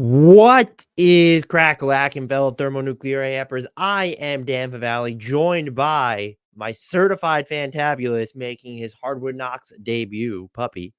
What is crack-a-lackin' fellow thermonuclear AFers? I am Dan Favale, joined by my certified fantabulous making his Hardwood Knocks debut puppy,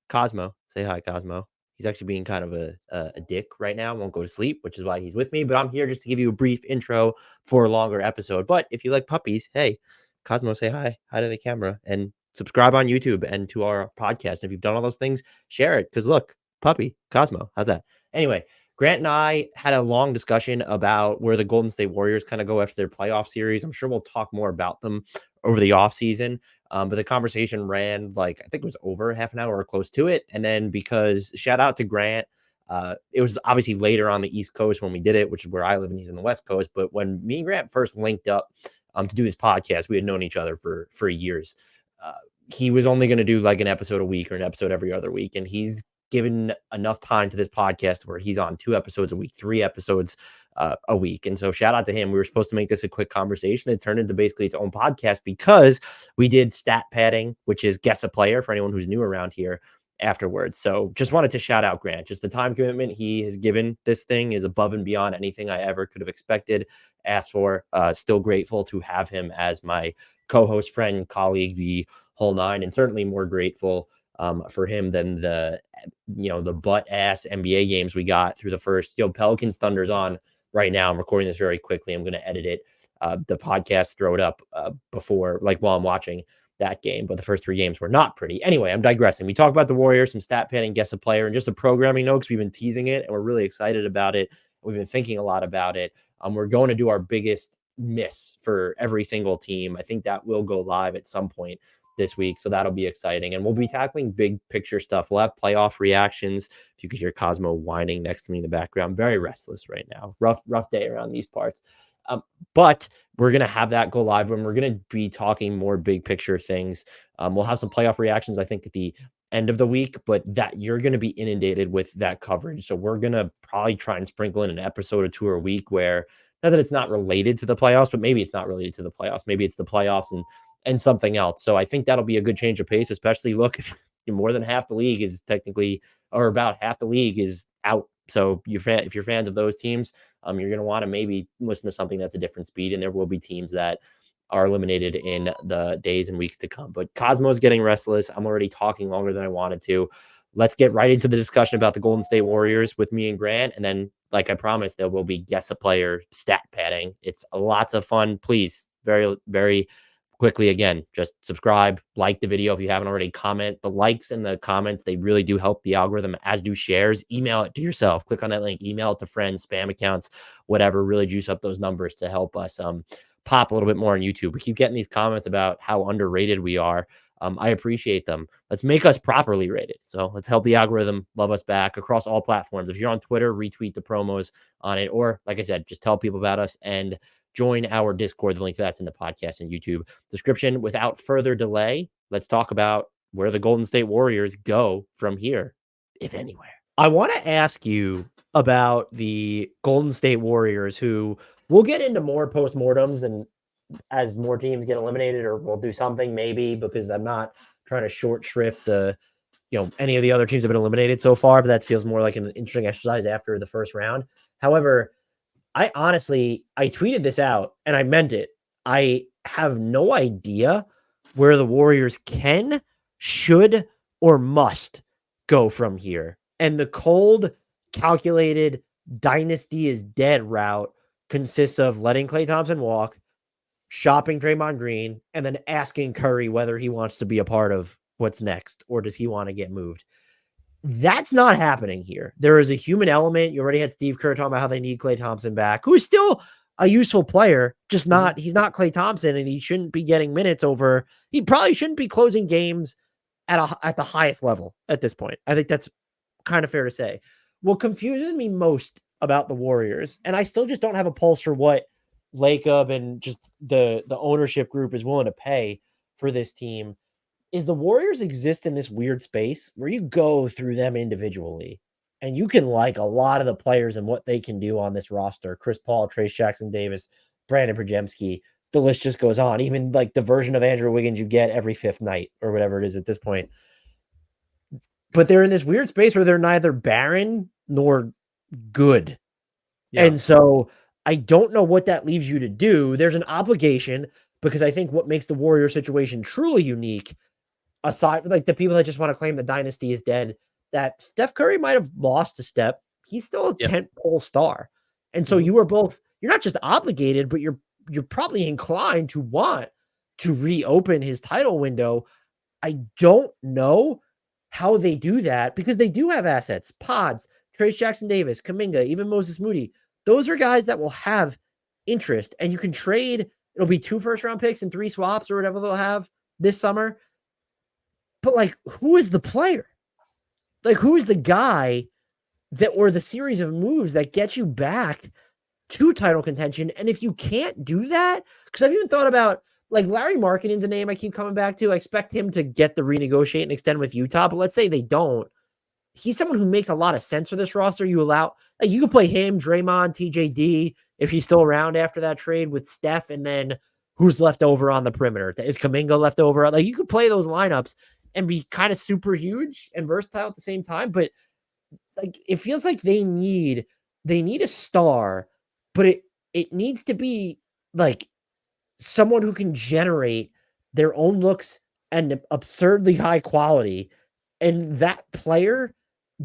Cosmo. Say hi, Cosmo. He's actually being kind of a dick right now, won't go to sleep, which is why he's with me, but I'm here just to give you a brief intro for a longer episode. But if you like puppies, hey, Cosmo, say hi. Hi to the camera, and subscribe on YouTube and to our podcast. If you've done all those things, share it, because look, puppy, Cosmo, how's that? Anyway, Grant and I had a long discussion about where the Golden State Warriors kind of go after their playoff series. I'm sure we'll talk more about them over the offseason. But the conversation ran I think it was over half an hour or close to it. And then because shout out to Grant, it was obviously later on the East Coast when we did it, which is where I live and he's on the West Coast. But when me and Grant first linked up to do this podcast, we had known each other for years. He was only going to do like an episode a week or an episode every other week. And he's given enough time to this podcast where he's on 2 episodes a week, 3 episodes a week. And so shout out to him. We were supposed to make this a quick conversation. It turned into basically its own podcast because we did stat padding, which is guess a player for anyone who's new around here afterwards. So just wanted to shout out Grant. Just the time commitment he has given this thing is above and beyond anything I ever could have expected, asked for. Still grateful to have him as my co-host, friend, colleague, the whole nine, and certainly more grateful for him than the butt ass NBA games we got through the first. Pelicans Thunder's on right now. I'm recording this very quickly. I'm going to edit it. The podcast, throw it up before, while I'm watching that game. But the first 3 games were not pretty. Anyway, I'm digressing. We talk about the Warriors, some stat padding, guess a player, and just a programming note because we've been teasing it and we're really excited about it. We've been thinking a lot about it. We're going to do our biggest miss for every single team. I think that will go live at some point this week, so that'll be exciting. And we'll be tackling big picture stuff. We'll have playoff reactions. If you could hear Cosmo whining next to me in the background, very restless right now. Rough day around these parts. But we're going to have that go live when we're going to be talking more big picture things. We'll have some playoff reactions, I think, at the end of the week, but that you're going to be inundated with that coverage. So we're going to probably try and sprinkle in an episode or 2 a week where, not that it's not related to the playoffs, but maybe it's not related to the playoffs. Maybe it's the playoffs and something else. So I think that'll be a good change of pace, especially if more than half the league is technically, or about half the league is out. So if you're fans of those teams, you're going to want to maybe listen to something that's a different speed, and there will be teams that are eliminated in the days and weeks to come. But Cosmo's getting restless. I'm already talking longer than I wanted to. Let's get right into the discussion about the Golden State Warriors with me and Grant. And then, like I promised, there will be guess a player stat padding. It's lots of fun. Please, very, very quickly, again, just subscribe, like the video if you haven't already, comment. The likes and the comments, they really do help the algorithm, as do shares. Email it to yourself. Click on that link, email it to friends, spam accounts, whatever. Really juice up those numbers to help us pop a little bit more on YouTube. We keep getting these comments about how underrated we are. I appreciate them. Let's make us properly rated. So let's help the algorithm love us back across all platforms. If you're on Twitter, retweet the promos on it. Or, like I said, just tell people about us and join our Discord. The link to that's in the podcast and YouTube description. Without further delay, let's talk about where the Golden State Warriors go from here, if anywhere. I want to ask you about the Golden State Warriors, who we'll get into more postmortems and as more teams get eliminated, or we'll do something maybe, because I'm not trying to short shrift any of the other teams have been eliminated so far, but that feels more like an interesting exercise after the first round. However, I tweeted this out and I meant it. I have no idea where the Warriors can, should, or must go from here. And the cold, calculated dynasty is dead route consists of letting Klay Thompson walk, shopping Draymond Green, and then asking Curry whether he wants to be a part of what's next, or does he want to get moved. That's not happening here. There is a human element. You already had Steve Kerr talking about how they need Klay Thompson back, who is still a useful player, just not, he's not Klay Thompson, and he shouldn't be getting minutes over, he probably shouldn't be closing games at the highest level at this point. I think that's kind of fair to say. What confuses me most about the Warriors, and I still just don't have a pulse for what Lacob and just the ownership group is willing to pay for this team, is the Warriors exist in this weird space where you go through them individually and you can like a lot of the players and what they can do on this roster. Chris Paul, Trace Jackson Davis, Brandon Przemski, the list just goes on. Even like the version of Andrew Wiggins you get every 5th night or whatever it is at this point. But they're in this weird space where they're neither barren nor good. Yeah. And so I don't know what that leaves you to do. There's an obligation because I think what makes the Warrior situation truly unique, aside from like the people that just want to claim the dynasty is dead, that Steph Curry might have lost a step. He's still a Yep. tentpole star. And so you are both, you're not just obligated, but you're probably inclined to want to reopen his title window. I don't know how they do that because they do have assets, Pods, Trace Jackson Davis, Kuminga, even Moses Moody. Those are guys that will have interest, and you can trade. It'll be 2 first-round picks and 3 swaps or whatever they'll have this summer. But like, who is the player? Like, who is the guy that or the series of moves that get you back to title contention? And if you can't do that, because I've even thought about like Larry Markkanen's a name I keep coming back to. I expect him to get the renegotiate and extend with Utah, but let's say they don't. He's someone who makes a lot of sense for this roster. You allow, like, you could play him, Draymond, TJD, if he's still around after that trade with Steph, and then who's left over on the perimeter? Is Kuminga left over? Like, you could play those lineups and be kind of super huge and versatile at the same time. But like, it feels like they need a star, but it needs to be like someone who can generate their own looks and absurdly high quality. And that player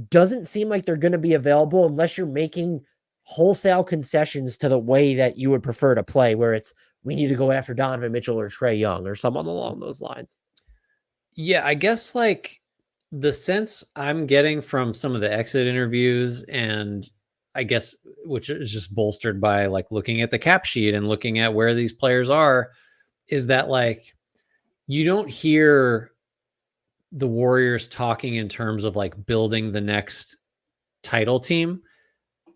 doesn't seem like they're going to be available unless you're making wholesale concessions to the way that you would prefer to play, where it's we need to go after Donovan Mitchell or Trae Young or someone along those lines. Yeah, I guess like the sense I'm getting from some of the exit interviews, and I guess which is just bolstered by like looking at the cap sheet and looking at where these players are, is that like you don't hear the Warriors talking in terms of like building the next title team.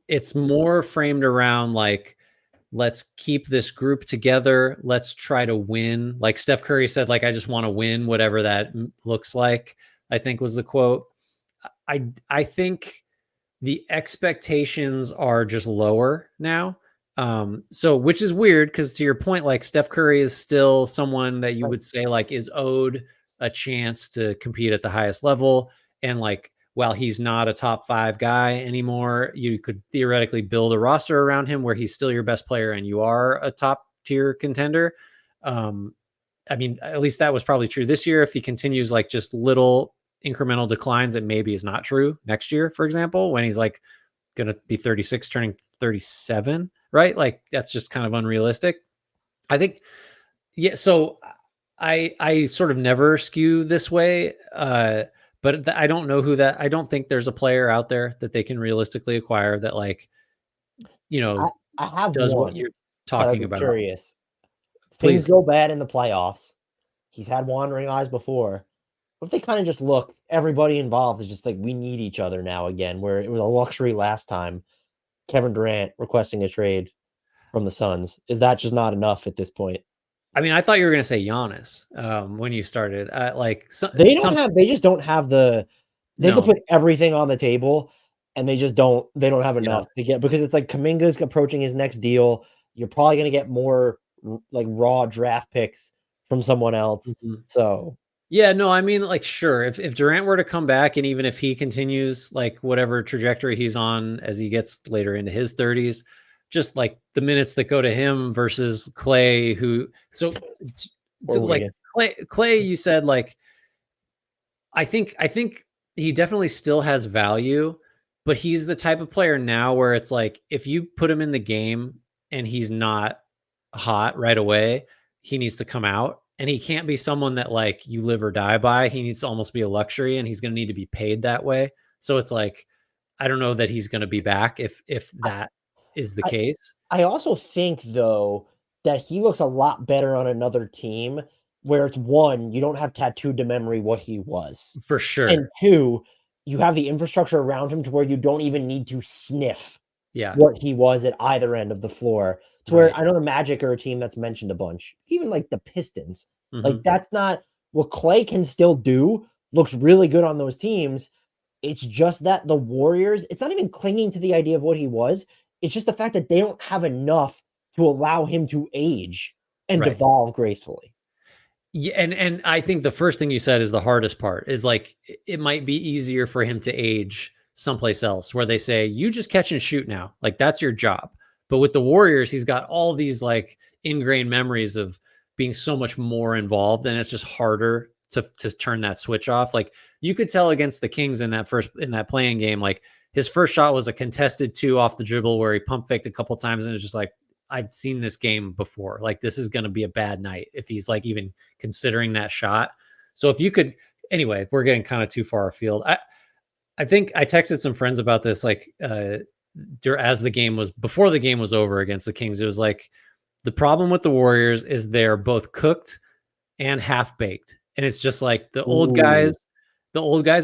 It's more framed around like, let's keep this group together. Let's try to win. Like Steph Curry said, like, I just want to win, whatever that looks like, I think was the quote. I think the expectations are just lower now. So which is weird because to your point, like Steph Curry is still someone that you would say like is owed a chance to compete at the highest level. And like, while he's not a top 5 guy anymore, you could theoretically build a roster around him where he's still your best player and you are a top tier contender. I mean, at least that was probably true this year. If he continues like just little incremental declines, it maybe is not true next year, for example, when he's like going to be 36, turning 37, right? Like that's just kind of unrealistic. I think, yeah. So I sort of never skew this way. But I don't know who that, I don't think there's a player out there that they can realistically acquire that like, you know, I have does what one you're that I'd talking be about. curious. Things Please. go bad in the playoffs. He's had wandering eyes before. What if they kind of just look, everybody involved is just like, we need each other now again, where it was a luxury last time. Kevin Durant requesting a trade from the Suns. Is that just not enough at this point? I mean, I thought you were going to say Giannis when you started. They just don't have they could no, put everything on the table and they don't have yeah. enough to get, because it's like Kuminga's approaching his next deal. You're probably going to get more like raw draft picks from someone else. Mhm. So Yeah, no, I mean, like, sure, if Durant were to come back, and even if he continues like whatever trajectory he's on as he gets later into his 30s, just like the minutes that go to him versus Clay, who like Clay, you said like, I think he definitely still has value, but he's the type of player now where it's like if you put him in the game and he's not hot right away, he needs to come out. And he can't be someone that like you live or die by. He needs to almost be a luxury, and he's going to need to be paid that way. So it's like I don't know that he's going to be back if that is the case. I also think though that he looks a lot better on another team where it's one, you don't have tattooed to memory what he was. For And sure. two, you have the infrastructure around him to where you don't even need to sniff Yeah. what he was at either end of the floor. To where Right. I know the Magic are a team that's mentioned a bunch, even like the Pistons. Mm-hmm. Like that's not what Clay can still do, looks really good on those teams. It's just that the Warriors, it's not even clinging to the idea of what he was. It's just the fact that they don't have enough to allow him to age and Right. devolve gracefully. Yeah, and I think the first thing you said is the hardest part is like it might be easier for him to age someplace else where they say, you just catch and shoot now. Like that's your job. But with the Warriors, he's got all these like ingrained memories of being so much more involved, and it's just harder to turn that switch off. Like you could tell against the Kings in that playing game, like his first shot was a contested 2 off the dribble where he pump faked a couple times, and it's just like, I've seen this game before. Like this is going to be a bad night if he's like even considering that shot. So if you could, anyway, we're getting kind of too far afield. I think I texted some friends about this, like as the game was before the game was over against the Kings. It was like the problem with the Warriors is they're both cooked and half baked, and it's just like the old guys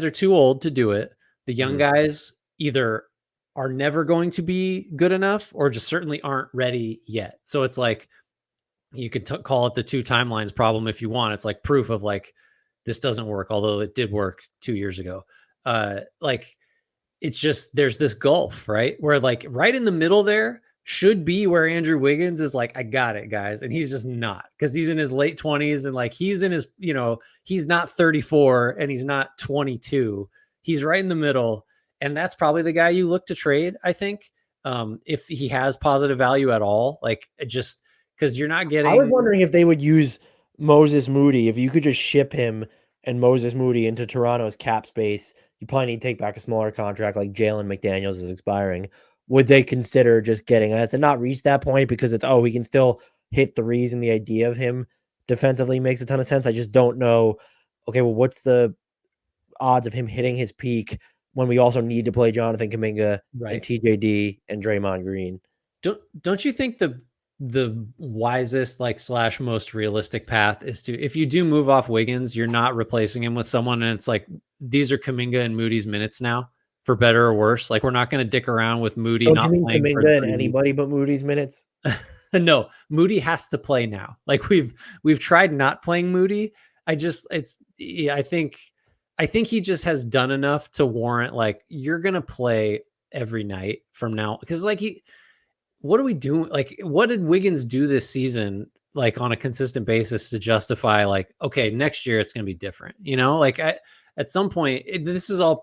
are too old to do it. The young guys either are never going to be good enough or just certainly aren't ready yet. So it's like you could call it the 2 timelines problem if you want. It's like proof of like this doesn't work, although it did work 2 years ago. Like it's just there's this gulf, right? Where like right in the middle there should be where Andrew Wiggins is like, I got it, guys. And he's just not, because he's in his late 20s and like he's in his, he's not 34 and he's not 22. He's right in the middle. And that's probably the guy you look to trade, I think, if he has positive value at all. Like just because you're not getting. I was wondering if they would use Moses Moody, if you could just ship him and Moses Moody into Toronto's cap space. You probably need to take back a smaller contract like Jalen McDaniels is expiring. Would they consider just getting us and not reach that point because it's, we can still hit threes, and the idea of him defensively makes a ton of sense. I just don't know. Okay, well, what's the odds of him hitting his peak when we also need to play Jonathan Kuminga and TJD and Draymond Green? Don't you think the wisest / most realistic path is to, if you do move off Wiggins, you're not replacing him with someone, and it's like these are Kuminga and Moody's minutes now, for better or worse. Like we're not going to dick around with Moody. Don't you mean Kuminga and anybody but Moody's minutes? No, Moody has to play now. Like we've tried not playing Moody. I think he just has done enough to warrant like you're gonna play every night from now, because like what are we doing? Like, what did Wiggins do this season, like on a consistent basis, to justify like, okay, next year it's going to be different? Like at some point, this is all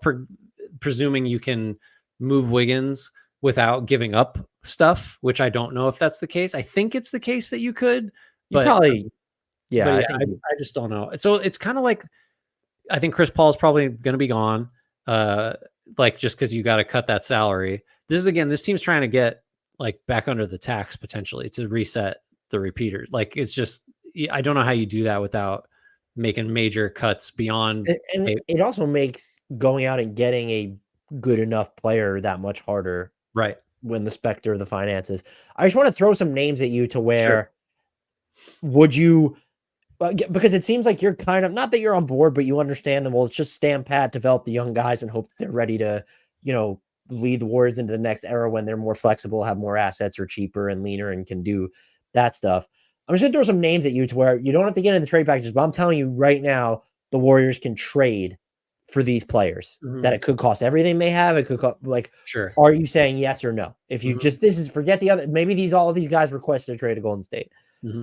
presuming you can move Wiggins without giving up stuff, which I don't know if that's the case. I think it's the case that you could, but probably, I just don't know. So it's kind of like, I think Chris Paul is probably going to be gone, like just because you got to cut that salary. This team's trying to get like back under the tax potentially to reset the repeaters. Like it's just, I don't know how you do that without making major cuts beyond. And it also makes going out and getting a good enough player that much harder. Right. When the specter of the finances. I just want to throw some names at you to where would you, because it seems like you're kind of, not that you're on board, but you understand them. Well, it's just stand pat, develop the young guys and hope that they're ready to, lead the Warriors into the next era when they're more flexible, have more assets, or cheaper and leaner and can do that stuff. I'm just going to throw some names at you to where you don't have to get into the trade packages, but I'm telling you right now, the Warriors can trade for these players that it could cost everything they have. It could cost, like, sure. Are you saying yes or no? If you forget the other, maybe all of these guys requested a trade to Golden State.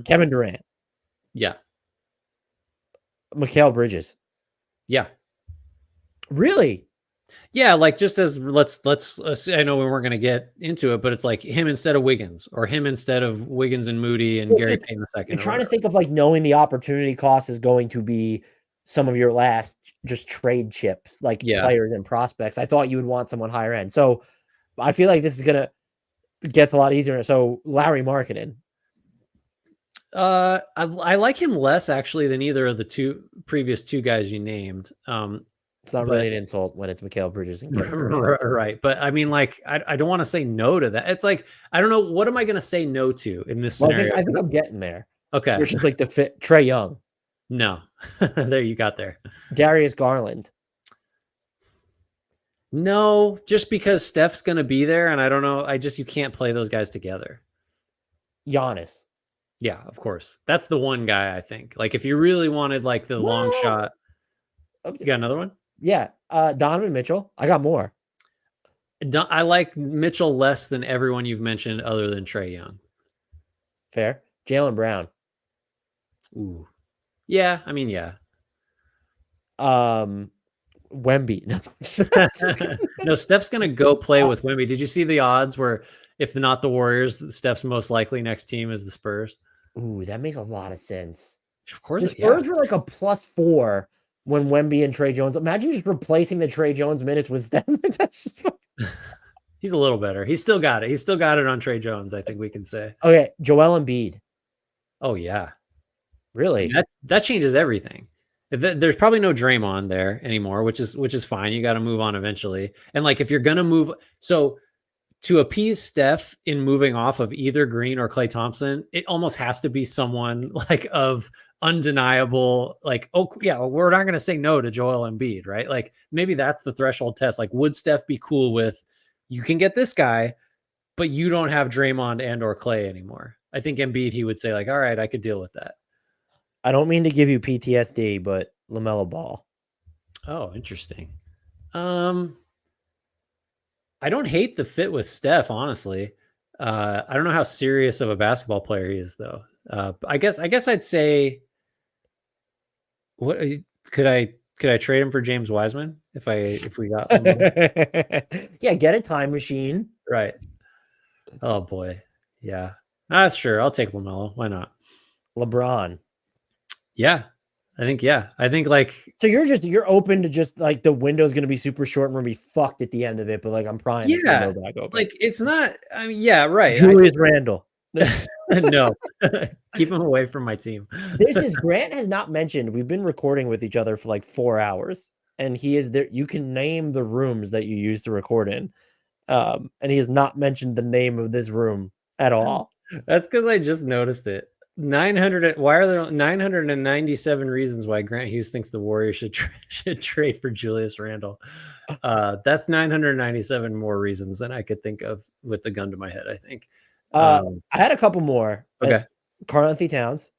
Kevin Durant. Yeah. Mikal Bridges. Yeah. Really? Yeah, like just as let's I know we weren't going to get into it, but it's like him instead of Wiggins, or him instead of Wiggins and Moody and Gary Payton II. You're trying to think of like knowing the opportunity cost is going to be some of your last just trade chips, like players and prospects. I thought you would want someone higher end. So I feel like this is gonna get a lot easier. So Larry Markkinen. I like him less actually than either of the previous two guys you named. It's not really an insult when it's Mikal Bridges and Kevin Durant. Right. But I mean, like, I don't want to say no to that. It's like, I don't know. What am I going to say no to in this scenario? I think I'm getting there. Okay. Which is like the fit Trae Young. No. There you got there. Darius Garland. No, just because Steph's going to be there. And I don't know. You can't play those guys together. Giannis. Yeah, of course. That's the one guy I think. Like, if you really wanted like the long shot. You got another one? Yeah. Donovan Mitchell. I got more. I like Mitchell less than everyone you've mentioned other than Trae Young. Fair. Jaylen Brown. Ooh. Yeah. I mean, yeah. Wemby. No, Steph's gonna go play with Wemby. Did you see the odds where if not the Warriors, Steph's most likely next team is the Spurs? Ooh, that makes a lot of sense. Of course, The yeah. Spurs were like a +4 when Wemby and Trey Jones. Imagine just replacing the Trey Jones minutes with Steph. He's a little better. He's still got it. He's still got it on Trey Jones, I think we can say. Okay, Joel Embiid. Oh yeah. Really? That changes everything. There's probably no Draymond there anymore, which is fine. You got to move on eventually. And like if you're gonna move, so to appease Steph in moving off of either Green or Klay Thompson, it almost has to be someone like of undeniable, like, oh yeah, we're not gonna say no to Joel Embiid, right? Like maybe that's the threshold test. Like, would Steph be cool with you can get this guy, but you don't have Draymond and or Klay anymore? I think Embiid, he would say like, all right, I could deal with that. I don't mean to give you PTSD, but LaMelo Ball. Oh, interesting. I don't hate the fit with Steph, honestly. I don't know how serious of a basketball player he is, though. I guess I'd say, what could I trade him for James Wiseman if we got yeah, get a time machine. Right. Oh boy, yeah, that's sure. I'll take LaMelo. Why not? LeBron. Yeah, I think like so you're open to just like the window's going to be super short and we're going to be fucked at the end of it, but like I'm prying the window back open. Like it's not. I mean, yeah, right. Julius Randle. No, keep him away from my team. Grant has not mentioned. We've been recording with each other for like 4 hours, and he is there. You can name the rooms that you used to record in, and he has not mentioned the name of this room at all. That's because I just noticed it. 900. Why are there 997 reasons why Grant Hughes thinks the Warriors should trade for Julius Randle? That's 997 more reasons than I could think of with a gun to my head, I think. I had a couple more. Okay. Karl-Anthony Towns.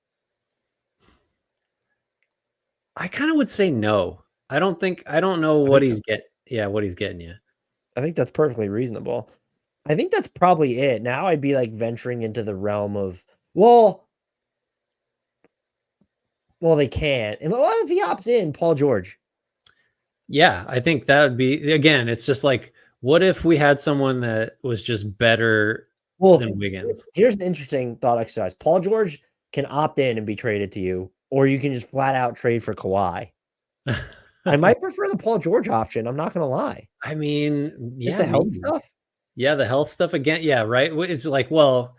I kind of would say no. I don't know what he's getting. Yeah, what he's getting you. I think that's perfectly reasonable. I think that's probably it. Now I'd be like venturing into the realm of, well, they can't. And what if he opts in, Paul George? Yeah, I think that would be, again, it's just like, what if we had someone that was just better than Wiggins? Here's an interesting thought exercise. Paul George can opt in and be traded to you, or you can just flat out trade for Kawhi. I might prefer the Paul George option. I'm not going to lie. I mean, just the health stuff. Yeah, the health stuff again. Yeah, right. It's like, well,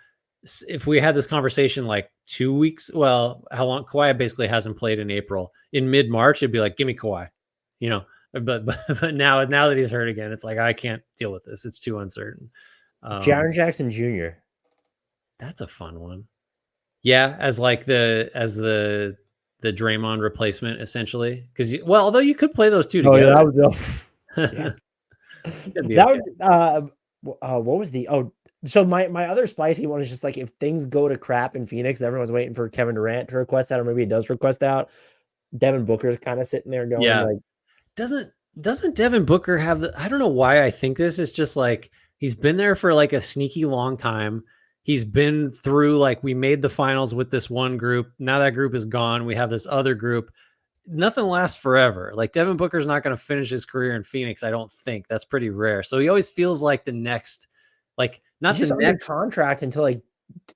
if we had this conversation like 2 weeks, well, how long? Kawhi basically hasn't played in April. In mid-March, it'd be like, give me Kawhi, you know. But now that he's hurt again, it's like I can't deal with this. It's too uncertain. Jaren Jackson Jr. That's a fun one. Yeah, as like the Draymond replacement, essentially. Because although you could play those two together. Oh, yeah, that would. What was the? Oh, so my other spicy one is just like if things go to crap in Phoenix, everyone's waiting for Kevin Durant to request out, or maybe he does request out. Devin Booker's kind of sitting there going, like, doesn't Devin Booker have the? I don't know why I think this. Is just like he's been there for like a sneaky long time. He's been through, like, we made the finals with this one group. Now that group is gone. We have this other group. Nothing lasts forever. Like Devin Booker's not going to finish his career in Phoenix. I don't think. That's pretty rare. So he always feels like the next, like not the next contract until like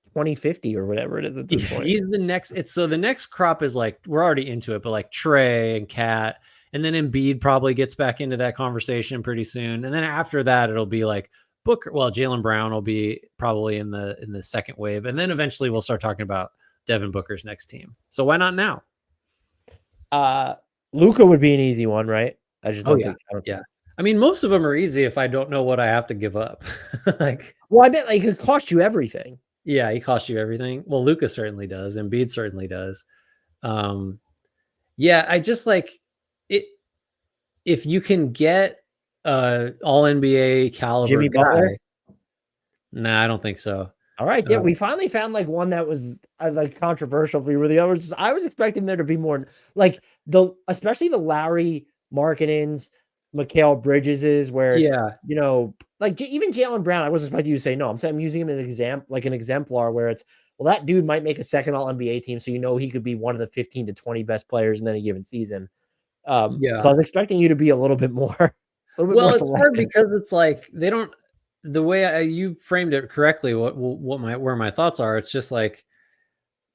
2050 or whatever it is at this point. He's the next. So the next crop is like, we're already into it, but like Trey and Kat, and then Embiid probably gets back into that conversation pretty soon. And then after that, it'll be like Booker. Well, Jaylen Brown will be probably in the second wave. And then eventually we'll start talking about Devin Booker's next team. So why not now? Luka would be an easy one, right? I just don't think. Yeah. I mean, most of them are easy if I don't know what I have to give up. Like, well, I bet like it cost you everything. Yeah, he costs you everything. Well, Luka certainly does. Embiid certainly does. Yeah, I just like it. If you can get all NBA caliber Jimmy Butler. Nah, I don't think so. All right, yeah, we finally found like one that was like controversial. We were the others. I was expecting there to be more like especially the Lowry Markkanens, Mikal Bridgeses, where it's, you know, like even Jaylen Brown. I wasn't expecting you to say no. I'm using him as an exemplar where it's, well, that dude might make a second All NBA team, so you know he could be one of the 15 to 20 best players in any given season. So I was expecting you to be a little bit more, a little bit more Well, it's hard selective. because it's like they don't the way you framed it correctly. What my where my thoughts are. It's just like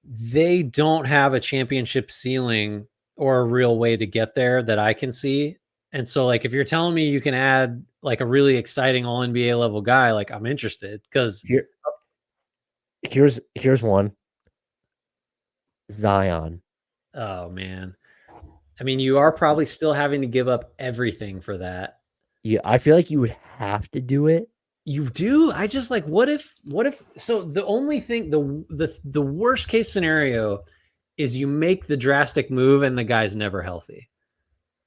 they don't have a championship ceiling or a real way to get there that I can see. And so, like, if you're telling me you can add like a really exciting all NBA level guy, like I'm interested because Here, here's one. Zion. oh man, I mean, you are probably still having to give up everything for that. Yeah, I feel like you would have to do it. You do? I just like what if so the only thing the worst case scenario is you make the drastic move and the guy's never healthy.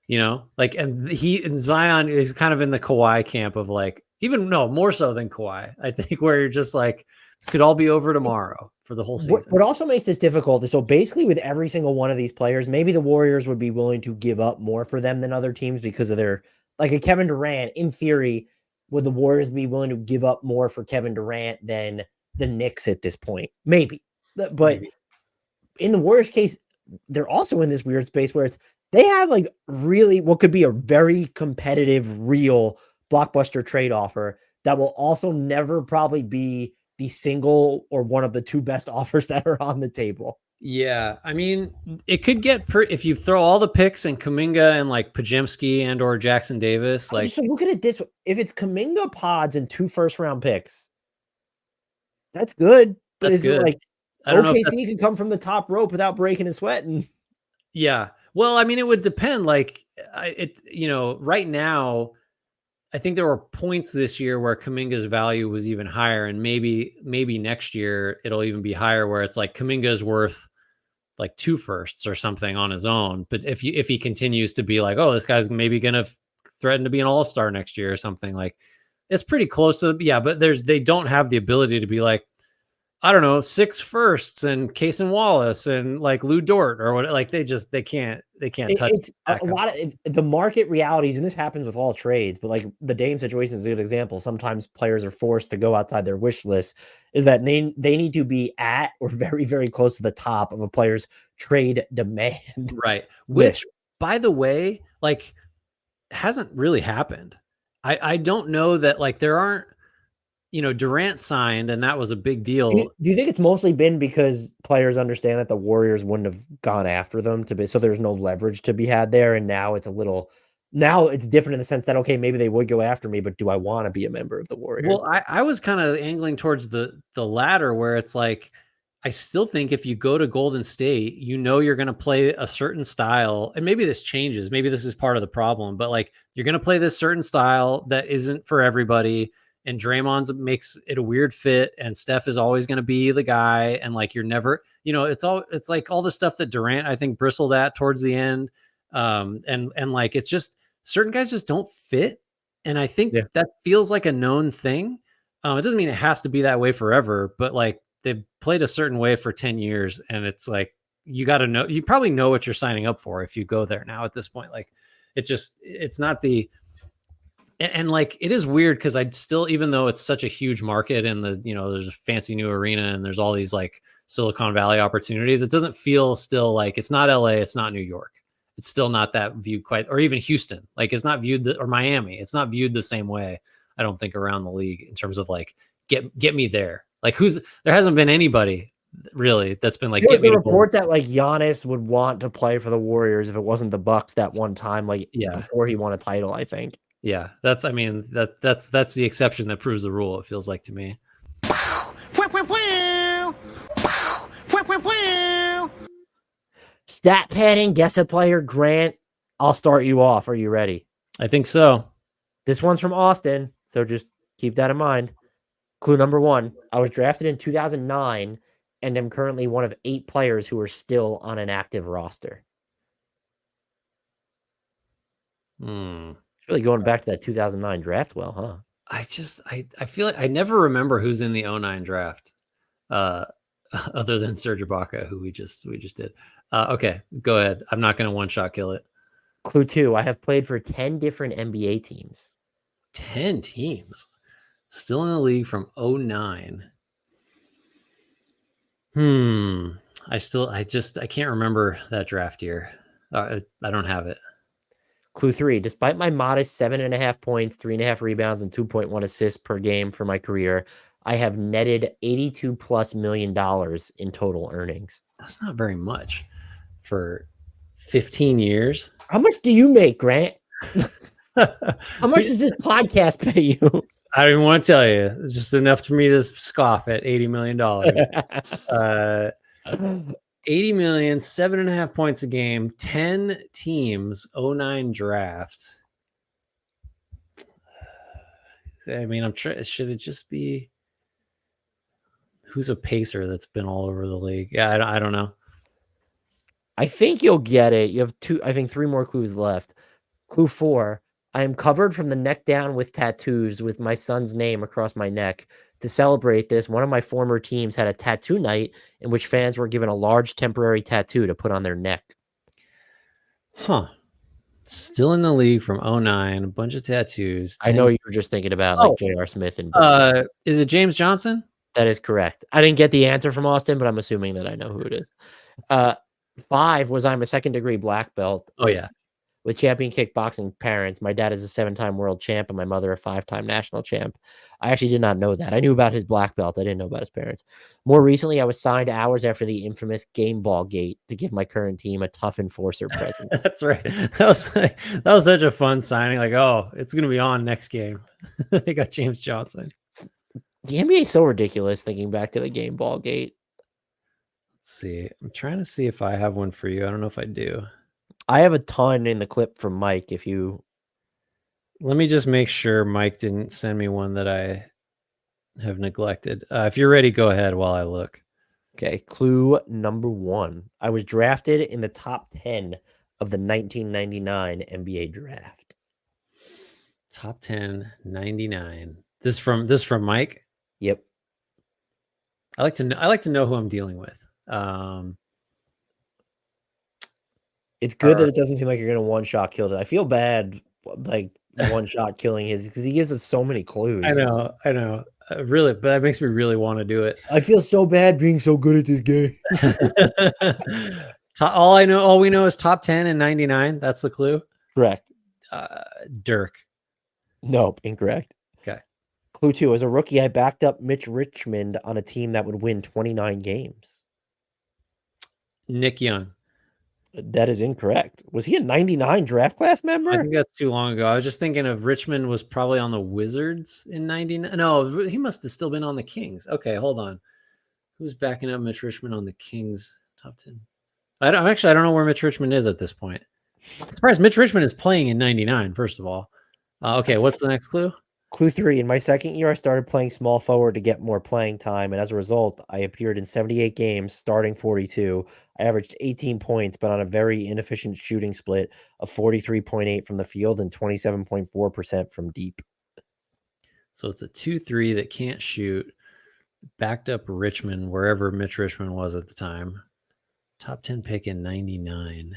You know? Like and he and Zion is kind of in the Kawhi camp of like even no, more so than Kawhi. I think where you're just like this could all be over tomorrow for the whole season. What also makes this difficult is so basically with every single one of these players, maybe the Warriors would be willing to give up more for them than other teams because of their like a Kevin Durant. In theory, would the Warriors be willing to give up more for Kevin Durant than the Knicks at this point? Maybe, but Maybe. in the Warriors case, they're also in this weird space where it's they have like really what could be a very competitive, real blockbuster trade offer that will also never probably be the single or one of the two best offers that are on the table. Yeah, I mean, it could get if you throw all the picks and Kuminga and like Pajemski and or Jackson Davis, I like just look at it this way. If it's Kuminga pods and 2 first round picks, that's good. But that's is it good. like I don't know if that's OKC can come from the top rope without breaking and sweating? yeah. Well, I mean, it would depend. Like, right now, I think there were points this year where Kaminga's value was even higher, and maybe next year it'll even be higher, where it's like Kaminga's worth like 2 firsts or something on his own. But if he continues to be like, oh, this guy's maybe gonna threaten to be an all-star next year or something, like it's pretty close to yeah. But they don't have the ability to be like I don't know, 6 firsts and Cason Wallace and like Lou Dort or what like they can't touch It's a backup. lot of the market realities, and this happens with all trades, but like the Dame situation is a good example. Sometimes players are forced to go outside their wish list, is that they need to be at or very, very close to the top of a player's trade demand Right. Which, list. by the way, like hasn't really happened. I don't know that like there aren't, Durant signed and that was a big deal. Do you think it's mostly been because players understand that the Warriors wouldn't have gone after them to be so there's no leverage to be had there, and now it's a little now it's different in the sense that okay, maybe they would go after me, but do I want to be a member of the Warriors? Well, I was kind of angling towards the latter where it's like I still think if you go to Golden State, you're going to play a certain style, and maybe this changes. Maybe this is part of the problem, but like you're going to play this certain style that isn't for everybody. And Draymond's makes it a weird fit, and Steph is always going to be the guy. And like you're never, it's like all the stuff that Durant I think bristled at towards the end. And like it's just certain guys just don't fit, and I think Yeah. that feels like a known thing. It doesn't mean it has to be that way forever, but like they've played a certain way for 10 years. And it's like, you probably know what you're signing up for if you go there now at this point. Like it's not and like, it is weird because I'd still, even though it's such a huge market and there's a fancy new arena and there's all these like Silicon Valley opportunities, it doesn't feel still like it's not LA, it's not New York. It's still not that viewed quite, or even Houston. Like it's not viewed, or Miami. It's not viewed the same way. I don't think around the league in terms of like get me there. Like there hasn't been anybody really that's been like There was get a me to Golden report that State. like Giannis would want to play for the Warriors if it wasn't the Bucks that one time, like Yeah, before he won a title, I think. yeah. That's I mean that's the exception that proves the rule. It feels like to me. Stat padding, guess a player, Grant. I'll start you off. Are you ready? I think so. This one's from Austin, so just keep that in mind. Clue number 1. I was drafted in 2009 and am currently one of 8 players who are still on an active roster. Hmm. It's really going back to that 2009 draft well, huh? I feel like I never remember who's in the '09 draft. Uh other than Serge Ibaka, who we just did. Okay, go ahead. I'm not going to one shot kill it. Clue 2. I have played for 10 different NBA teams. 10 teams still in the league from '09. I can't remember that draft year. I don't have it. Clue 3, despite my modest 7.5 points, 3.5 rebounds, and 2.1 assists per game for my career, I have netted 82 plus $1 million in total earnings. That's not very much for 15 years. How much do you make, Grant? How much does this podcast pay you? I don't even want to tell you. It's just enough for me to scoff at $80 million. 80 million, 7.5 points a game, 10 teams, 09 draft. I mean, I'm trying. Should it just be who's a pacer that's been all over the league? Yeah, I don't know. I think you'll get it. You have I think 3 more clues left. Clue 4. I am covered from the neck down with tattoos with my son's name across my neck. To celebrate this, one of my former teams had a tattoo night in which fans were given a large temporary tattoo to put on their neck. Huh. Still in the league from 09, a bunch of tattoos. I know you were just thinking about like J.R. Smith and is it James Johnson? That is correct. I didn't get the answer from Austin, but I'm assuming that I know who it is. 5 was I'm a second-degree black belt. Oh, yeah. With champion kickboxing parents. My dad is a 7-time world champ and my mother a 5-time national champ. I actually did not know that. I knew about his black belt. I didn't know about his parents. More recently, I was signed hours after the infamous game ball gate to give my current team a tough enforcer presence. That's right. That was such a fun signing. Like, oh, it's going to be on next game. They got James Johnson. The NBA is so ridiculous thinking back to the game ball gate. Let's see. I'm trying to see if I have one for you. I don't know if I do. I have a ton in the clip from Mike. If you let me just make sure Mike didn't send me one that I have neglected. If you're ready, go ahead while I look. Okay. Clue number 1. I was drafted in the top 10 of the 1999 NBA draft. Top 10, 99. This from Mike? Yep. I like to know who I'm dealing with. It's good that it doesn't seem like you're gonna one-shot kill it. I feel bad, like one-shot killing his because he gives us so many clues. I know. Really, but that makes me really want to do it. I feel so bad being so good at this game. All we know is top 10 and 99. That's the clue. Correct. Dirk. Nope, incorrect. Okay. Clue 2. As a rookie, I backed up Mitch Richmond on a team that would win 29 games. Nick Young. That is incorrect. Was he a 99 draft class member? I think that's too long ago. I was just thinking of Richmond was probably on the Wizards in 99. No, he must have still been on the Kings. Okay, hold on. Who's backing up Mitch Richmond on the Kings top 10? I don't know where Mitch Richmond is at this point. I'm surprised Mitch Richmond is playing in 99, first of all. Okay, what's the next clue? Clue 3. In my second year, I started playing small forward to get more playing time, and as a result, I appeared in 78 games, starting 42. I averaged 18 points, but on a very inefficient shooting split of 43.8 from the field and 27.4% from deep. So it's a 2-3 that can't shoot. Backed up Richmond, wherever Mitch Richmond was at the time. Top 10 pick in 99.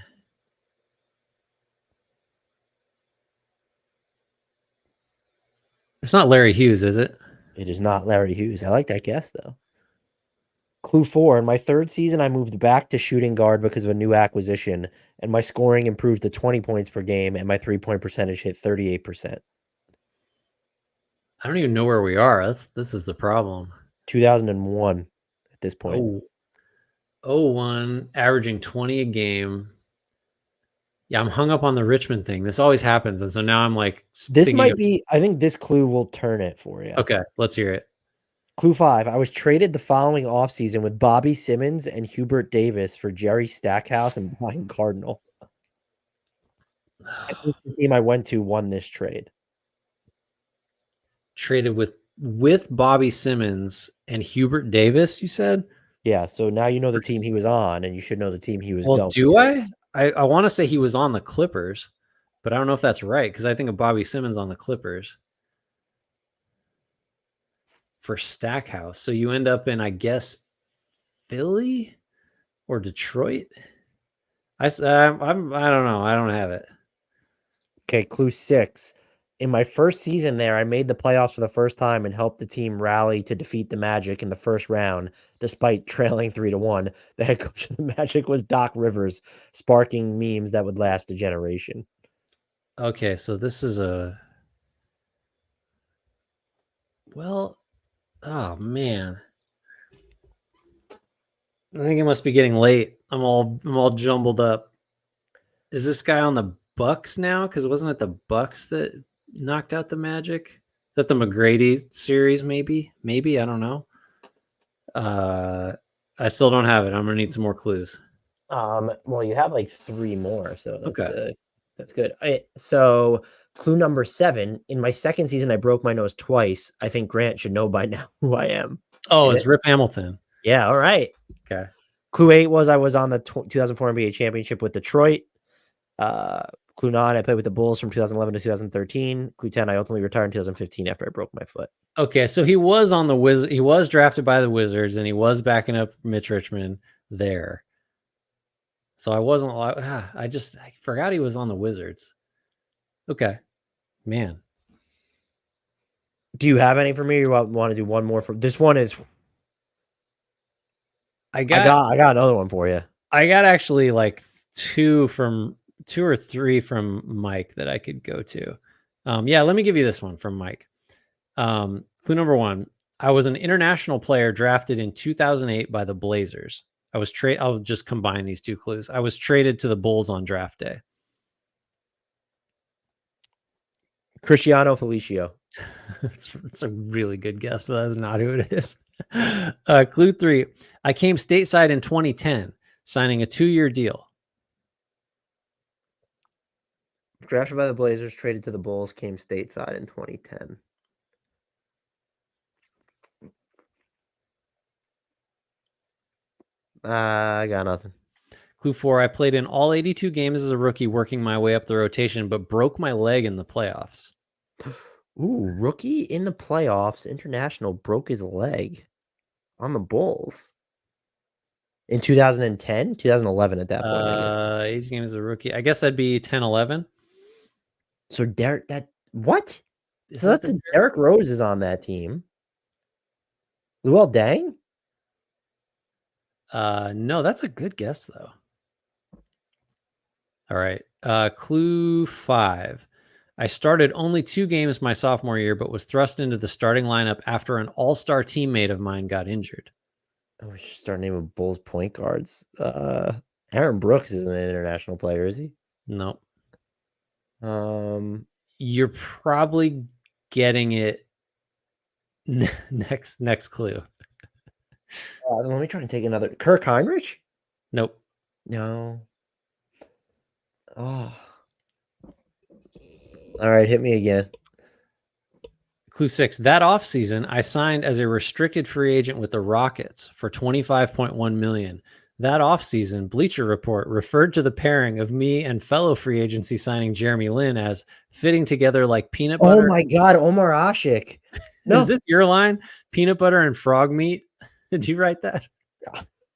It's not Larry Hughes, is it? It is not Larry Hughes. I like that guess, though. Clue 4. In my third season, I moved back to shooting guard because of a new acquisition, and my scoring improved to 20 points per game, and my three-point percentage hit 38%. I don't even know where we are. This is the problem. 2001 at this point. 01, averaging 20 a game. Yeah, I'm hung up on the Richmond thing. This always happens. And so now I'm like, this might be, I think this clue will turn it for you. Okay, let's hear it. Clue 5. I was traded the following offseason with Bobby Simmons and Hubert Davis for Jerry Stackhouse and Brian Cardinal. I think the team I went to won this trade. Traded with Bobby Simmons and Hubert Davis, you said? Yeah, so now you know the team he was on, and you should know the team he was going. Well, do I? I want to say he was on the Clippers, but I don't know if that's right because I think of Bobby Simmons on the Clippers for Stackhouse. So you end up in, I guess, Philly or Detroit. I don't know. I don't have it. Okay, clue 6. In my first season there, I made the playoffs for the first time and helped the team rally to defeat the Magic in the first round, despite trailing 3-1. The head coach of the Magic was Doc Rivers, sparking memes that would last a generation. Okay, so this is oh man. I think it must be getting late. I'm all jumbled up. Is this guy on the Bucks now? Because wasn't it the Bucks that knocked out the Magic? Is that the McGrady series? Maybe I don't know. I still don't have it. I'm gonna need some more clues. Well, you have like 3 more, so Okay. that's good. So clue number 7, in my second season, I broke my nose twice. I think Grant should know by now who I am. Oh, Hit it's it. Rip Hamilton. Yeah, all right. Okay. Clue 8 was I was on the 2004 NBA championship with Detroit. Uh, Clue 9, I played with the Bulls from 2011 to 2013. Clue 10, I ultimately retired in 2015 after I broke my foot. Okay, so he was on the Wiz. He was drafted by the Wizards, and he was backing up Mitch Richmond there. So I wasn't. I forgot he was on the Wizards. Okay, man. Do you have any for me? Or want to do one more for this one? Is I got another one for you. actually like two or three from Mike that I could go to. Yeah, let me give you this one from Mike. Clue number 1. I was an international player drafted in 2008 by the Blazers. I'll just combine these two clues. I was traded to the Bulls on draft day. Cristiano Felicio. It's a really good guess, but that's not who it is. Clue 3. I came stateside in 2010, signing a 2-year deal. Drafted by the Blazers, traded to the Bulls, came stateside in 2010. I got nothing. Clue 4. I played in all 82 games as a rookie, working my way up the rotation, but broke my leg in the playoffs. Ooh, rookie in the playoffs, international, broke his leg on the Bulls. In 2010, 2011 at that point, I guess. 80 games as a rookie. I guess that'd be 10-11. So what? Is So that that's Derrick Rose is on that team. Luol Deng? No, that's a good guess though. All right. Clue 5. I started only 2 games my sophomore year, but was thrust into the starting lineup after an all-star teammate of mine got injured. Oh, we should start naming Bulls point guards. Aaron Brooks isn't an international player, is he? No. Um, You're probably getting it next clue. let me try and take another. Kirk Heinrich? Nope. No. Oh. All right, hit me again. Clue 6. That offseason, I signed as a restricted free agent with the Rockets for $25.1 million. That offseason, Bleacher Report referred to the pairing of me and fellow free agency signing Jeremy Lin as fitting together like peanut butter. Oh my God, Omar Ashik. No, Is this your line? Peanut butter and frog meat? Did you write that?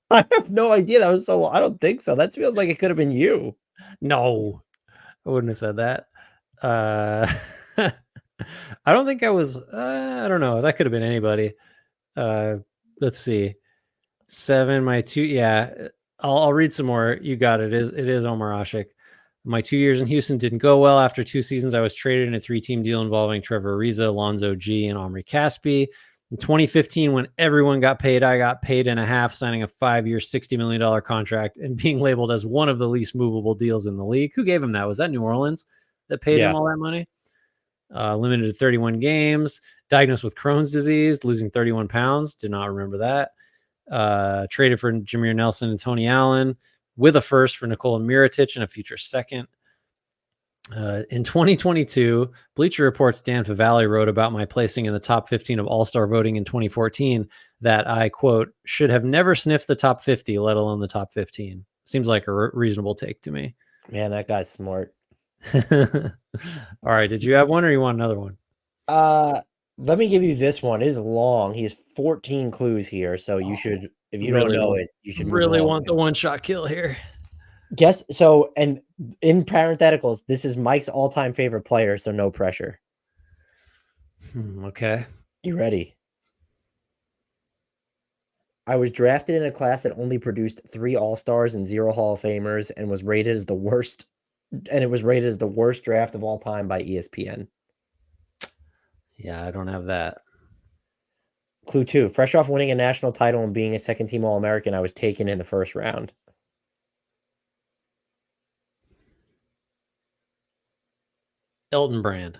I have no idea. That was so. I don't think so. That feels like it could have been you. No, I wouldn't have said that. I don't think I was. I don't know. That could have been anybody. Let's see. 7. My 2. Yeah, I'll read some more. You got it. It is Omar Ashik. My 2 years in Houston didn't go well. After 2 seasons, I was traded in a 3-team deal involving Trevor Ariza, Alonzo G, and Omri Caspi. In 2015, when everyone got paid, I got paid and a half, signing a 5-year, $60 million contract and being labeled as one of the least movable deals in the league. Who gave him that? Was that New Orleans that paid him all that money? Limited to 31 games, diagnosed with Crohn's disease, losing 31 pounds. Did not remember that. Traded for Jameer Nelson and Tony Allen, with a first for Nikola Mirotic and a future second. In 2022, Bleacher Report's Dan Favale wrote about my placing in the top 15 of All-Star voting in 2014 that I, quote, should have never sniffed the top 50, let alone the top 15. Seems like a reasonable take to me. Man, that guy's smart. All right. Did you have one or you want another one? Let me give you this one. It is long. He has 14 clues here, so you should, if you don't know it, you should really want the one-shot kill here. Guess so, and in parentheticals, this is Mike's all-time favorite player, so no pressure. Okay. You ready? I was drafted in a class that only produced 3 All-Stars and 0 Hall of Famers and was rated as the worst and it was rated as the worst draft of all time by ESPN. Yeah, I don't have that. Clue 2, fresh off winning a national title and being a second-team All-American, I was taken in the first round. Elton Brand.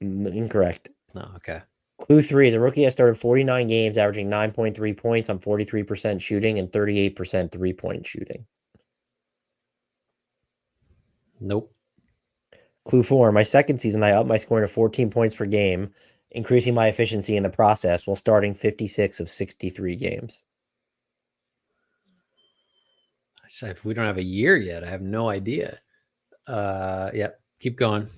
Incorrect. No, okay. Clue 3, as a rookie, I started 49 games, averaging 9.3 points on 43% shooting and 38% three-point shooting. Nope. Clue 4, my second season, I upped my scoring to 14 points per game, increasing my efficiency in the process while starting 56 of 63 games. I said we don't have a year yet. I have no idea. Yeah, keep going.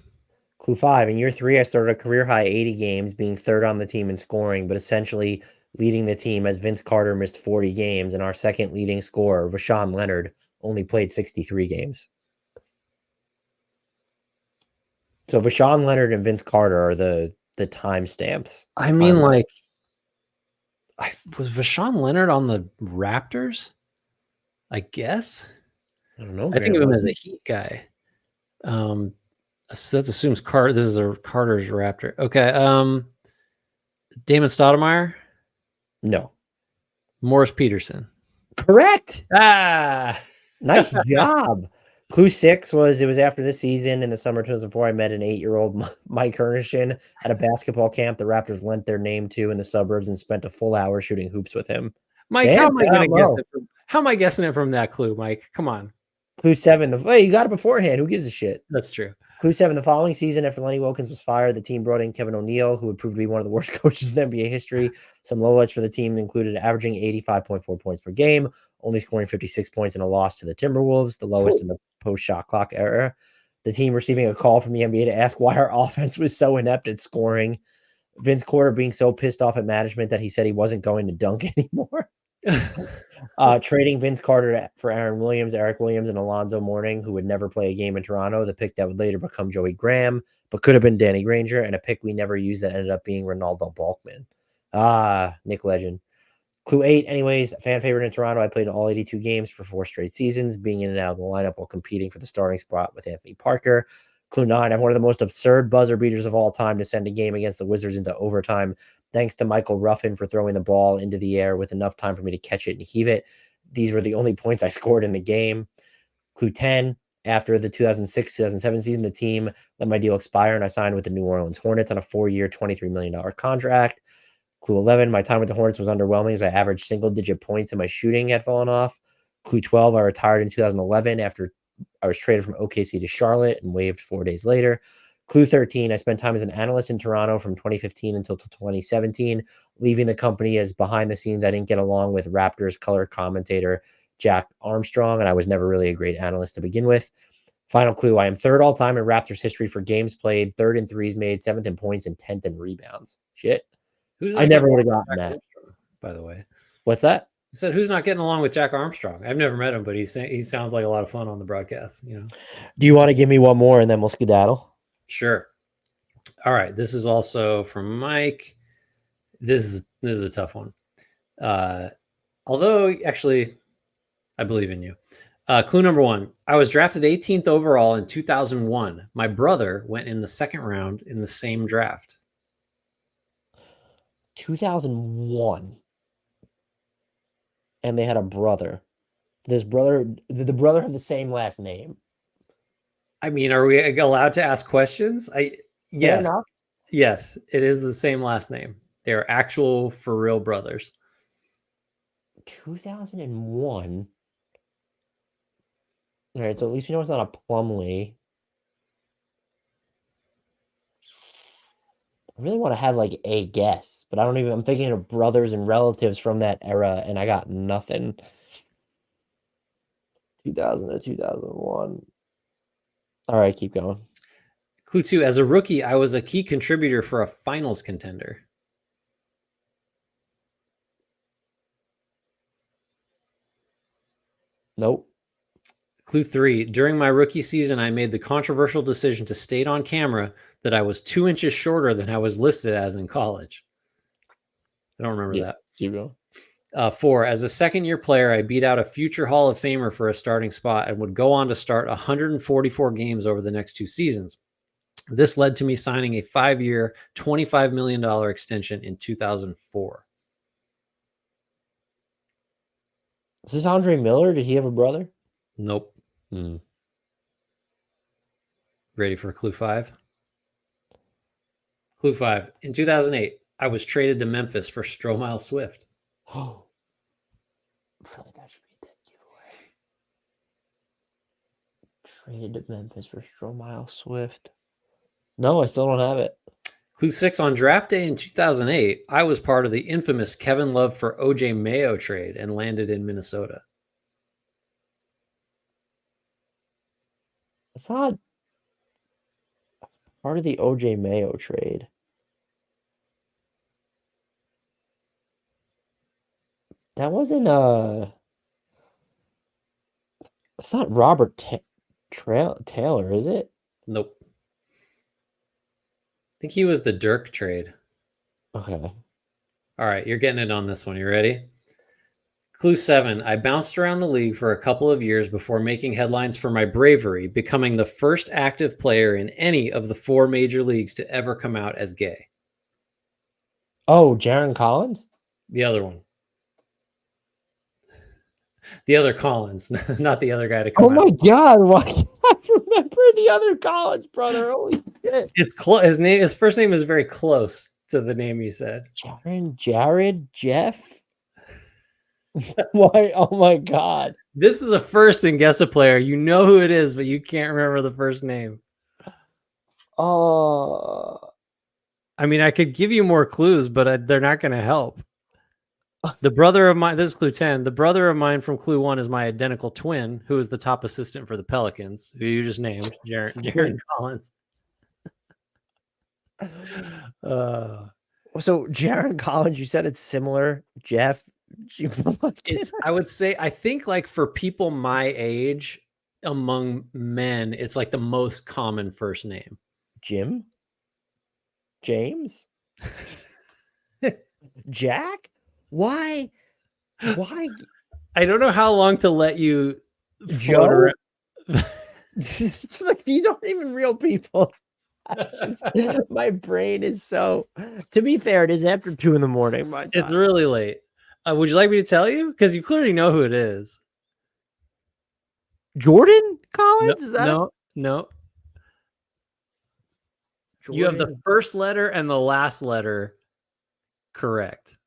Clue 5, in year 3, I started a career-high 80 games, being third on the team in scoring, but essentially leading the team as Vince Carter missed 40 games, and our second leading scorer, Rashawn Leonard, only played 63 games. So Rashawn Leonard and Vince Carter are the timestamps. I mean, like, was Vashawn Leonard on the Raptors? I guess. I don't know. I think of him as a Heat guy. So that assumes Carter. This is a Carter's Raptor. Okay. Damon Stoudemire. No. Morris Peterson. Correct. Ah, nice job. Clue 6 was, it was after this season in the summer 2004, I met an 8-year-old Mike Hernishin at a basketball camp the Raptors lent their name to in the suburbs and spent a full hour shooting hoops with him. Mike, Damn, how am I going to guess it? How am I guessing it from that clue, Mike? Come on. Clue 7. Hey, you got it beforehand. Who gives a shit? That's true. Clue 7. The following season, after Lenny Wilkens was fired, the team brought in Kevin O'Neal, who would prove to be one of the worst coaches in NBA history. Some lowlights for the team included averaging 85.4 points per game, only scoring 56 points in a loss to the Timberwolves, the lowest in the post-shot clock era. The team receiving a call from the NBA to ask why our offense was so inept at scoring. Vince Carter being so pissed off at management that he said he wasn't going to dunk anymore. Trading Vince Carter for Aaron Williams, Eric Williams, and Alonzo Mourning, who would never play a game in Toronto. The pick that would later become Joey Graham, but could have been Danny Granger, and a pick we never used that ended up being Ronaldo Balkman. Nick Legend. Clue 8, anyways, fan favorite in Toronto. I played in all 82 games for 4 straight seasons, being in and out of the lineup while competing for the starting spot with Anthony Parker. Clue 9, I have one of the most absurd buzzer beaters of all time to send a game against the Wizards into overtime, thanks to Michael Ruffin for throwing the ball into the air with enough time for me to catch it and heave it. These were the only points I scored in the game. Clue 10, after the 2006-2007 season, the team let my deal expire and I signed with the New Orleans Hornets on a 4-year, $23 million contract. Clue 11, my time with the Hornets was underwhelming as I averaged single-digit points and my shooting had fallen off. Clue 12, I retired in 2011 after I was traded from OKC to Charlotte and waived 4 days later. Clue 13, I spent time as an analyst in Toronto from 2015 until 2017, leaving the company as behind the scenes. I didn't get along with Raptors color commentator Jack Armstrong, and I was never really a great analyst to begin with. Final clue, I am third all-time in Raptors history for games played, third in threes made, 7th in points, and 10th in rebounds. Shit. I never would have gotten that. Armstrong, by the way. What's that? I said, who's not getting along with Jack Armstrong? I've never met him, but he sounds like a lot of fun on the broadcast. You know. Do you want to give me one more and then we'll skedaddle? Sure. All right. This is also from Mike. This is a tough one. Although, actually, I believe in you. Clue number 1. I was drafted 18th overall in 2001. My brother went in the second round in the same draft. 2001. And they had a brother. Did the brother have the same last name? I mean, are we allowed to ask questions? Yes. Yes, it is the same last name. They're actual for real brothers. 2001. All right, so at least we know it's not a Plumlee. I really want to have like a guess, but I'm thinking of brothers and relatives from that era, and I got nothing. 2000 to 2001. All right, keep going. Clue 2, as a rookie, I was a key contributor for a finals contender. Nope. Clue 3, during my rookie season, I made the controversial decision to state on camera that I was 2 inches shorter than I was listed as in college. I don't remember that. Keep going. 4. As a second-year player, I beat out a future Hall of Famer for a starting spot and would go on to start 144 games over the next 2 seasons. This led to me signing a 5-year, $25 million extension in 2004. Is this Andre Miller? Did he have a brother? Nope. Ready for clue 5? Clue 5. In 2008, I was traded to Memphis for Stromile Swift. Oh, I feel like that should be a dead giveaway. Traded to Memphis for Stromile Swift. No, I still don't have it. Clue 6. On draft day in 2008, I was part of the infamous Kevin Love for OJ Mayo trade and landed in Minnesota. It's not part of the OJ Mayo trade. That wasn't it's not Robert Taylor, is it? Nope. I think he was the Dirk trade. Okay. All right, you're getting it on this one. You ready? Clue 7. I bounced around the league for a couple of years before making headlines for my bravery, becoming the first active player in any of the 4 major leagues to ever come out as gay. Oh, Jaron Collins? The other one. The other Collins, not the other guy to come out. Oh my God! Why can't I remember the other Collins brother? Holy shit! It's close. His first name is very close to the name you said. Jared, Jeff. Why? Oh my God! This is a first and guess a player. You know who it is, but you can't remember the first name. Oh. I mean, I could give you more clues, but they're not going to help. The brother of mine, this is clue 10. The brother of mine from clue 1 is my identical twin, who is the top assistant for the Pelicans, who you just named, Jaron Collins. So Jaron Collins, you said it's similar, Jeff. I would say, I think like for people my age, among men, it's like the most common first name. Jim? James? Jack? Why? I don't know how long to let you Joe? Like, these aren't even real people. My brain is so. To be fair, it is after 2 in the morning. My time. It's really late. Would you like me to tell you? Because you clearly know who it is. Jordan Collins? Is that no? Jordan? You have the first letter and the last letter correct.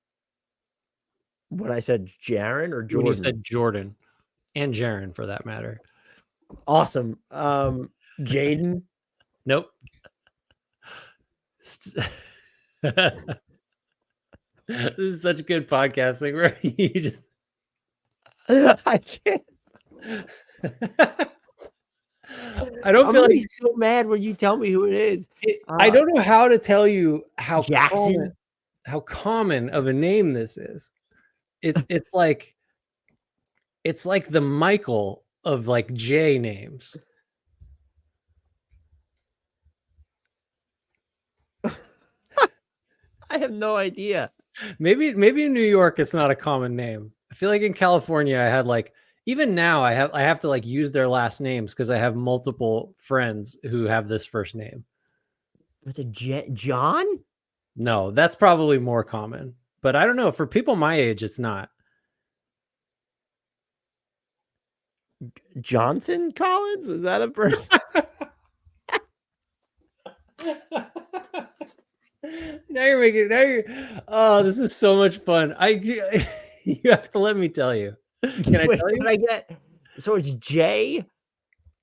What I said, Jaron or Jordan? When you said Jordan and Jaron, for that matter. Awesome. Jaden? Nope. This is such good podcasting where you just. I can't. I don't feel like so mad when you tell me who it is. I don't know how to tell you how Jackson. How common of a name this is. It's like the Michael of like J names. I have no idea. Maybe in New York it's not a common name. I feel like in California I had like, even now I have to like use their last names because I have multiple friends who have this first name. With a John? No, that's probably more common. But I don't know. For people my age, it's not. Johnson Collins? Is that a person? Oh, this is so much fun. You have to let me tell you. Can I tell you? Can I get? So it's J.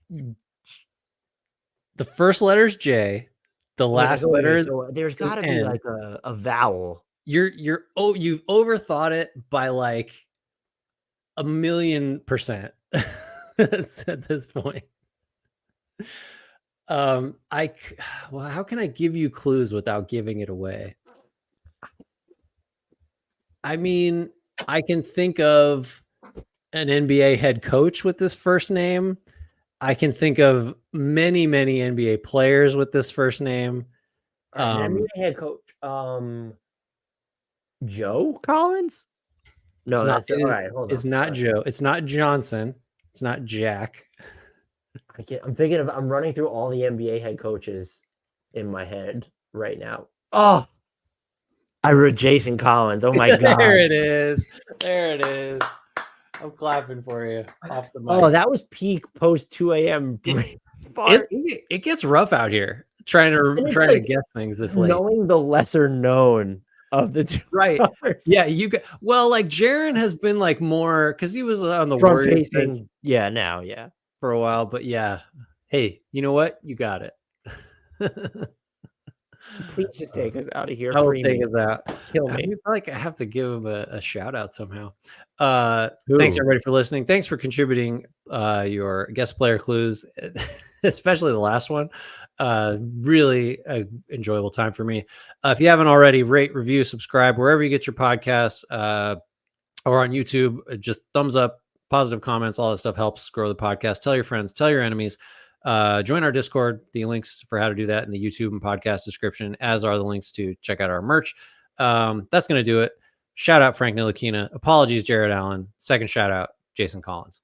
The first letter is J. The last letter is. So there's got to be like a vowel. You've overthought it by like 1,000,000% at this point. Well, how can I give you clues without giving it away? I mean, I can think of an NBA head coach with this first name. I can think of many, many NBA players with this first name. NBA head coach, Joe Collins? No, not. that's all right. Hold It's on. not Joe. It's not Johnson. It's not Jack. I'm thinking of. I'm running through all the NBA head coaches in my head right now. Oh, I wrote Jason Collins. Oh my god. There it is. There it is. I'm clapping for you off the mic. Oh, that was peak post 2 a.m. It gets rough out here trying to guess things this late. Knowing the lesser known of the two Right. brothers. Yeah, like Jaron has been like more because he was on the Front Warriors facing. Yeah, now, yeah. for a while, but yeah. Hey, you know what? You got it. Please just take us out of here. I will Free take me. us out. Kill I me. feel like I have to give him a shout out somehow. Thanks Who? everybody for listening. Thanks for contributing your guest player clues, especially the last one. Really enjoyable time for me. If you haven't already, rate, review, subscribe wherever you get your podcasts, or on YouTube. Just thumbs up, positive comments, all that stuff helps grow the podcast. Tell your friends, tell your enemies. Join our Discord. The links for how to do that in the YouTube and podcast description, as are the links to check out our merch. That's going to do it. Shout out Frank Ntilikina. Apologies, Jared Allen. Second shout out, Jason Collins.